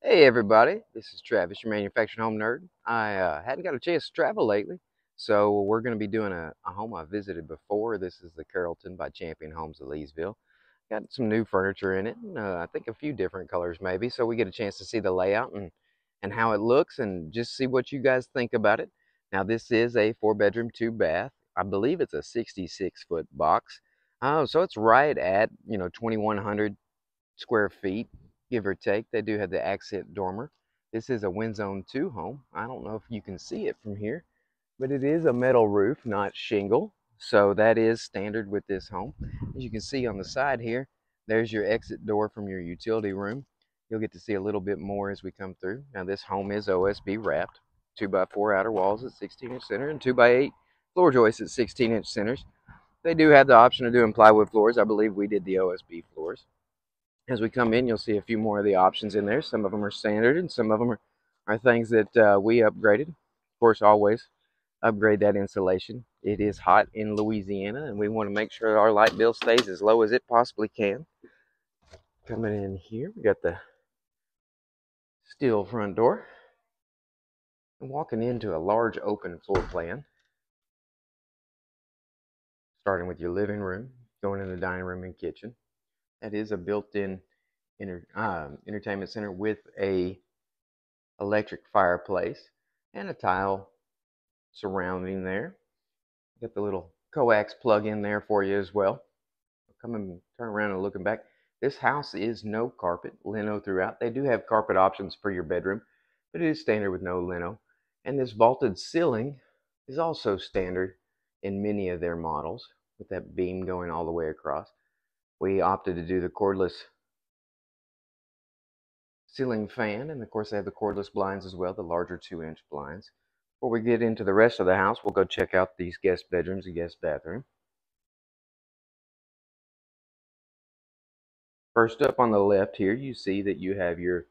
Hey everybody, this is Travis, your manufactured home nerd. I hadn't got a chance to travel lately, so we're going to be doing a home I visited before. This is the Carrollton by Champion Homes of Leesville. Got some new furniture in it, and I think a few different colors maybe, so we get a chance to see the layout and how it looks and just see what you guys think about it. Now this is a 4-bedroom, 2-bath. I believe it's a 66-foot box. So it's right at, 2,100 square feet, give or take. They do have the accent dormer. This is a Wind Zone 2 home. I don't know if you can see it from here, but it is a metal roof, not shingle. So that is standard with this home. As you can see on the side here, there's your exit door from your utility room. You'll get to see a little bit more as we come through. Now this home is OSB wrapped, 2x4 outer walls at 16-inch center and 2x8 floor joists at 16-inch centers. They do have the option of doing plywood floors. I believe we did the OSB floors. As we come in, you'll see a few more of the options in there. Some of them are standard and some of them are things that we upgraded. Of course, always upgrade that insulation. It is hot in Louisiana, and we want to make sure our light bill stays as low as it possibly can. Coming in here, we got the steel front door. And walking into a large open floor plan. Starting with your living room, going into the dining room and kitchen. That is a built-in entertainment center with a electric fireplace and a tile surrounding there. Got the little coax plug in there for you as well. Come and turn around and looking back. This house is no carpet, lino throughout. They do have carpet options for your bedroom, but it is standard with no lino. And this vaulted ceiling is also standard in many of their models with that beam going all the way across. We opted to do the cordless ceiling fan, and of course they have the cordless blinds as well, the larger 2-inch blinds. Before we get into the rest of the house, we'll go check out these guest bedrooms and guest bathroom. First up on the left here, you see that you have your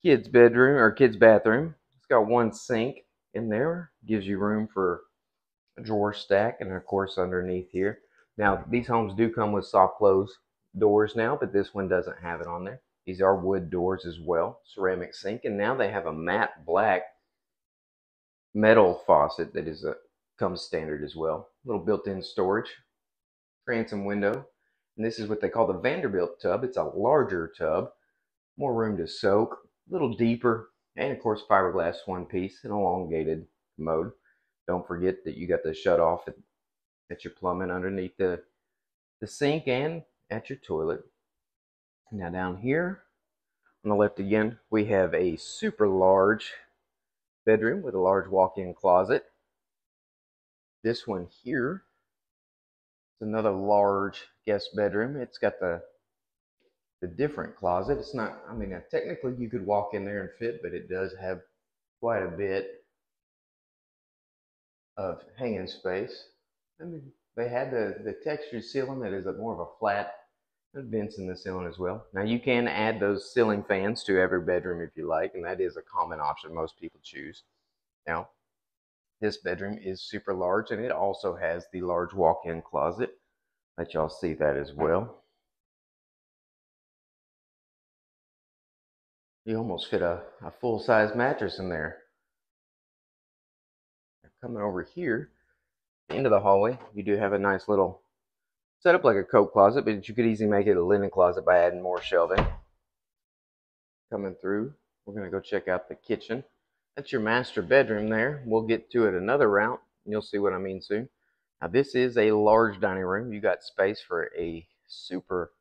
kids bedroom or kids bathroom. It's got one sink in there, gives you room for a drawer stack, and of course underneath here. Now these homes do come with soft close doors now, but this one doesn't have it on there. These are wood doors as well, ceramic sink, and now they have a matte black metal faucet that comes standard as well. Little built-in storage, transom window, and this is what they call the Vanderbilt tub. It's a larger tub, more room to soak, a little deeper, and of course fiberglass one piece, an elongated mode. Don't forget that you got the shut off at your plumbing underneath the sink and at your toilet. Now down here on the left again, we have a super large bedroom with a large walk-in closet. This one here is another large guest bedroom. It's got the different closet. It's not, I mean, technically you could walk in there and fit, but it does have quite a bit of hanging space. I mean, they had the textured ceiling that is more of a flat vents in the ceiling as well. Now you can add those ceiling fans to every bedroom if you like, and that is a common option most people choose. Now, this bedroom is super large, and it also has the large walk-in closet. Let y'all see that as well. You almost fit a full-size mattress in there. Coming over here, into the hallway, you do have a nice little setup like a coat closet, but you could easily make it a linen closet by adding more shelving. Coming through, we're going to go check out the kitchen. That's your master bedroom there. We'll get to it another route, and you'll see what I mean soon. Now this is a large dining room. You got space for a super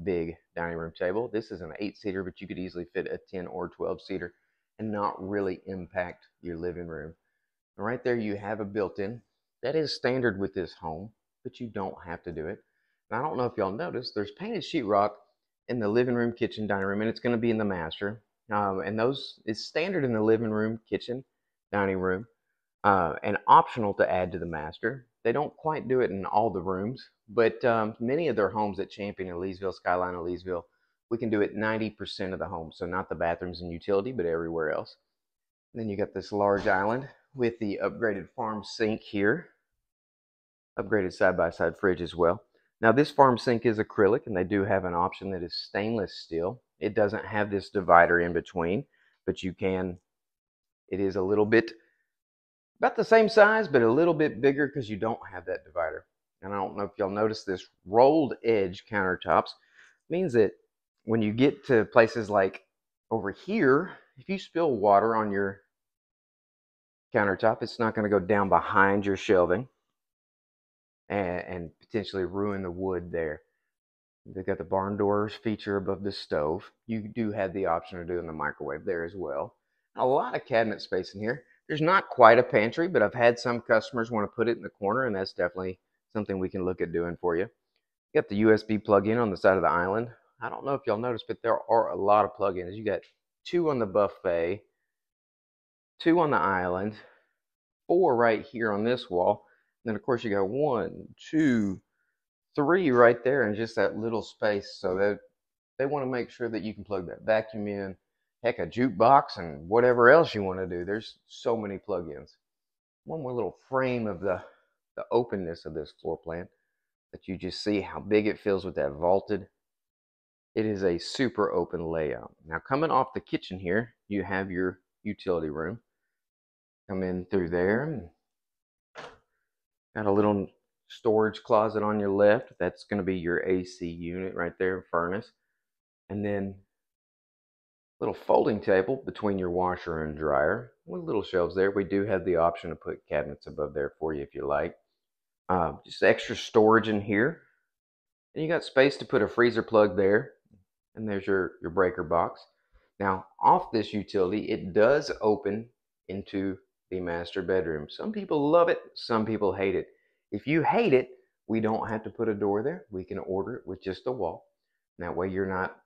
big dining room table. This is an 8-seater, but you could easily fit a 10 or 12-seater and not really impact your living room. And right there you have a built-in. That is standard with this home, but you don't have to do it. And I don't know if y'all noticed, there's painted sheetrock in the living room, kitchen, dining room, and it's going to be in the master. And those is standard in the living room, kitchen, dining room, and optional to add to the master. They don't quite do it in all the rooms, but many of their homes at Champion and Leesville, Skyline and Leesville, we can do it 90% of the homes. So not the bathrooms and utility, but everywhere else. And then you got this large island with the upgraded farm sink here. Upgraded side-by-side fridge as well. Now this farm sink is acrylic, and they do have an option that is stainless steel. It doesn't have this divider in between, but you can, it is a little bit, about the same size, but a little bit bigger because you don't have that divider. And I don't know if y'all notice this rolled edge countertops means that when you get to places like over here, if you spill water on your countertop, it's not going to go down behind your shelving and potentially ruin the wood there. They've got the barn doors feature above the stove. You do have the option of doing the microwave there as well. A lot of cabinet space in here. There's not quite a pantry, but I've had some customers want to put it in the corner, and that's definitely something we can look at doing for you. You got the USB plug-in on the side of the island. I don't know if y'all noticed, but there are a lot of plug-ins. You got 2 on the buffet, 2 on the island, 4 right here on this wall. And then, of course, you got 1, 2, 3 right there in just that little space. So that they want to make sure that you can plug that vacuum in, heck, a jukebox, and whatever else you want to do. There's so many plug-ins. One more little frame of the openness of this floor plan that you just see how big it feels with that vaulted. It is a super open layout. Now, coming off the kitchen here, you have your utility room. Come in through there. Got a little storage closet on your left. That's going to be your AC unit right there, furnace. And then little folding table between your washer and dryer with little shelves there. We do have the option to put cabinets above there for you if you like. Just extra storage in here. And you got space to put a freezer plug there. And there's your breaker box. Now, off this utility, it does open into the master bedroom. Some people love it, some people hate it. If you hate it, we don't have to put a door there. We can order it with just a wall. And that way you're not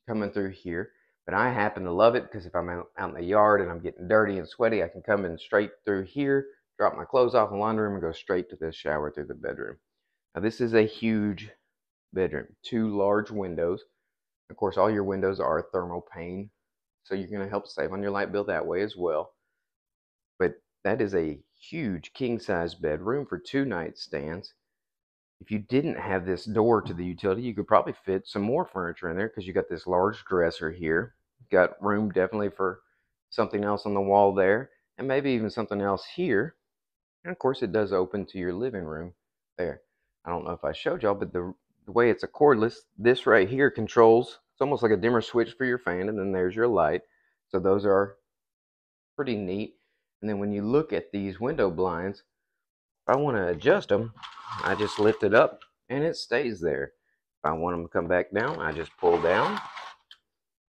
coming through here. But I happen to love it because if I'm out in the yard and I'm getting dirty and sweaty, I can come in straight through here, drop my clothes off in the laundry room, and go straight to the shower through the bedroom. Now, this is a huge bedroom. 2 large windows. Of course, all your windows are thermopane, so you're going to help save on your light bill that way as well. But that is a huge king-size bedroom for 2 nightstands. If you didn't have this door to the utility, you could probably fit some more furniture in there because you got this large dresser here. Got room definitely for something else on the wall there, and maybe even something else here. And of course, it does open to your living room there. I don't know if I showed y'all, but the way it's a cordless, this right here controls, it's almost like a dimmer switch for your fan, and then there's your light. So those are pretty neat. And then when you look at these window blinds, if I want to adjust them, I just lift it up and it stays there. If I want them to come back down, I just pull down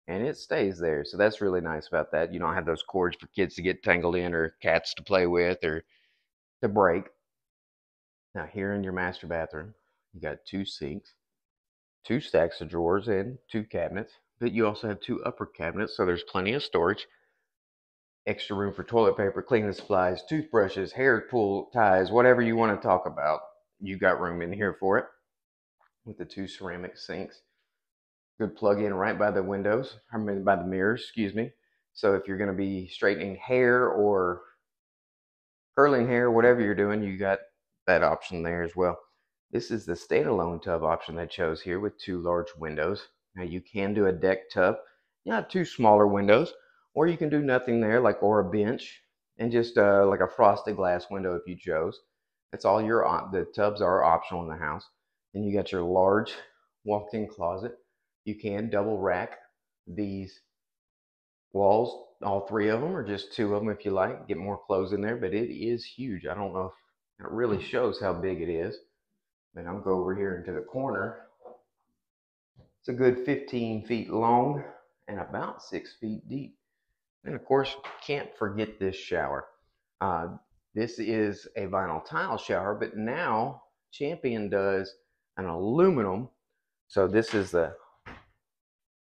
and it stays there. So that's really nice about that. You don't have those cords for kids to get tangled in or cats to play with or to break. Now here in your master bathroom, you got 2 sinks, 2 stacks of drawers, and 2 cabinets. But you also have 2 upper cabinets, so there's plenty of storage. Extra room for toilet paper, cleaning supplies, toothbrushes, hair pull ties, whatever you want to talk about. You got room in here for it with the 2 ceramic sinks. Good plug in right by the windows, I mean by the mirrors, excuse me. So if you're going to be straightening hair or curling hair, whatever you're doing, you got that option there as well. This is the standalone tub option they chose here with 2 large windows. Now you can do a deck tub. You have 2 smaller windows, or you can do nothing there, like or a bench, and just like a frosted glass window if you chose. That's all the tubs are optional in the house. And you got your large walk-in closet. You can double rack these walls, all 3 of them, or just 2 of them if you like. Get more clothes in there, but it is huge. I don't know if it really shows how big it is. Then I'll go over here into the corner. It's a good 15 feet long and about 6 feet deep. And of course, can't forget this shower. This is a vinyl tile shower, but now Champion does an aluminum. So this is the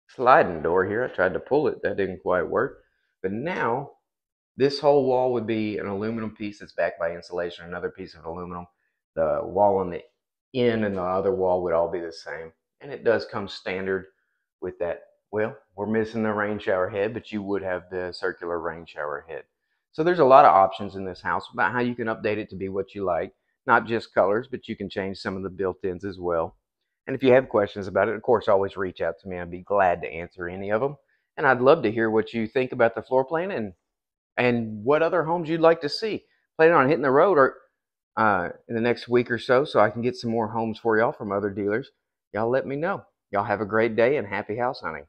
sliding door here. I tried to pull it, that didn't quite work. But now this whole wall would be an aluminum piece that's backed by insulation, another piece of aluminum. The wall on the end and the other wall would all be the same. And it does come standard with that. Well, we're missing the rain shower head, but you would have the circular rain shower head. So there's a lot of options in this house about how you can update it to be what you like. Not just colors, but you can change some of the built-ins as well. And if you have questions about it, of course, always reach out to me. I'd be glad to answer any of them. And I'd love to hear what you think about the floor plan and what other homes you'd like to see. Planning on hitting the road or in the next week or so I can get some more homes for y'all from other dealers. Y'all let me know. Y'all have a great day and happy house hunting.